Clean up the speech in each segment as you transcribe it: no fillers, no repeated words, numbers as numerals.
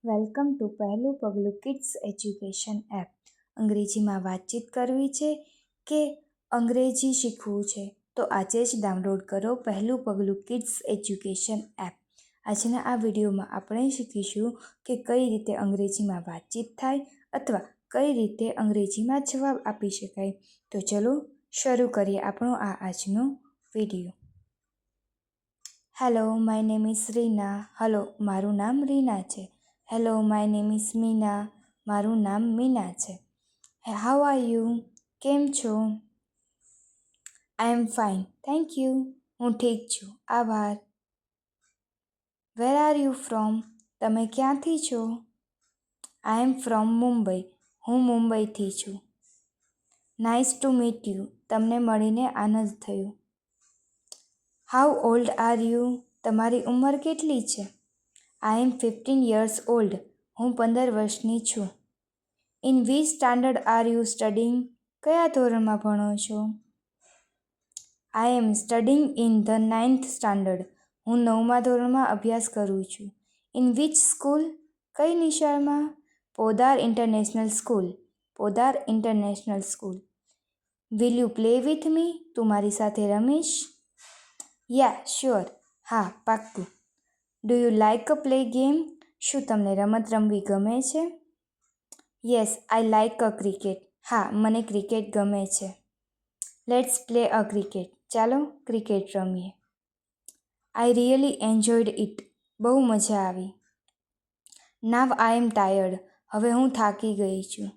Welcome to પહેલું પગલું kids education app. અંગ્રેજીમાં વાતચીત કરવી છે કે અંગ્રેજી શીખવું છે તો આજે જ ડાઉનલોડ કરો પહેલું પગલું કિડ્સ એજ્યુકેશન એપ. આજના આ વિડીયોમાં આપણે શીખીશું કે કઈ રીતે અંગ્રેજીમાં વાતચીત થાય અથવા કઈ રીતે અંગ્રેજીમાં જવાબ આપી શકાય. તો ચલો શરૂ કરીએ આપણો આજનો video. Hello, my name is Reena. Hello, મારું નામ રીના છે. Hello, my name is Meena. મારું નામ મીના છે. How are you? કેમ છો? I am fine, thank you. હું ઠીક છું, આભાર. Where are you from? તમે ક્યાંથી છો? I am from Mumbai. હું મુંબઈથી છું. Nice to meet you. તમને મળીને આનંદ થયો. How old are you? તમારી ઉંમર કેટલી છે? I M 15 years old. હું 15 વર્ષની છું. In which standard are you studying? કયા ધોરણમાં ભણો છો? I am studying in the 9th standard. હું 9મા ધોરણમાં અભ્યાસ કરું છું. In which school? કઈ નિશાળમાં? Podar international school. Podar international school. Will you play with me? તું મારી સાથે રમીશ? Yeah sure. હા, પાક્કું. Do you like a play game? શું તમને રમત રમવી ગમે છે? Yes, I like a cricket. હા, મને ક્રિકેટ ગમે છે. Let's play a cricket. ચાલો ક્રિકેટ રમીએ. I really enjoyed it. બહુ મજા આવી. નાવ આઈ એમ ટાયર્ડ. હવે હું થાકી ગઈ છું.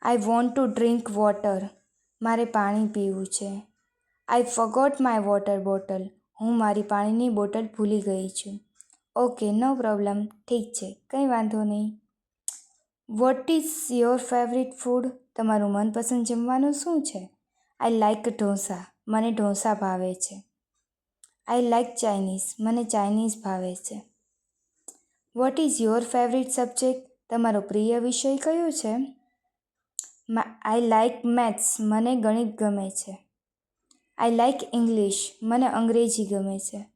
I want to drink water. મારે પાણી પીવું છે. આઈ ફોગોટ માય વોટર બોટલ. હું મારી પાણીની બોટલ ભૂલી ગઈ છું. ઓકે, નો પ્રોબ્લેમ. ઠીક છે, કંઈ વાંધો નહીં. What is your favourite food? તમારું મનપસંદ જમવાનું શું છે? I like dosa. મને ઢોસા ભાવે છે. I like Chinese. મને ચાઇનીઝ ભાવે છે. What is your favourite subject? તમારો પ્રિય વિષય કયો છે? I like maths. મને ગણિત ગમે છે. I like English. મને અંગ્રેજી ગમે છે.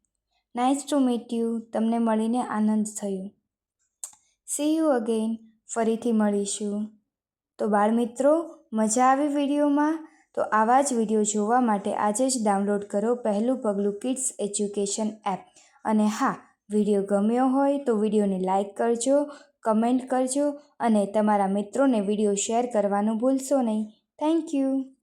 Nice to meet you. તમને મળીને આનંદ થયો. C you again. ફરીથી મળીશું. તો બાળમિત્રો, મજા આવી વિડીયોમાં? તો આવા જ વિડીયો જોવા માટે આજે જ ડાઉનલોડ કરો પહેલું પગલું કિડ્સ એજ્યુકેશન એપ. અને હા, વિડીયો ગમ્યો હોય તો વિડીયોને લાઇક કરજો, કમેન્ટ કરજો અને તમારા મિત્રોને વિડીયો શેર કરવાનું ભૂલશો નહીં. Thank you.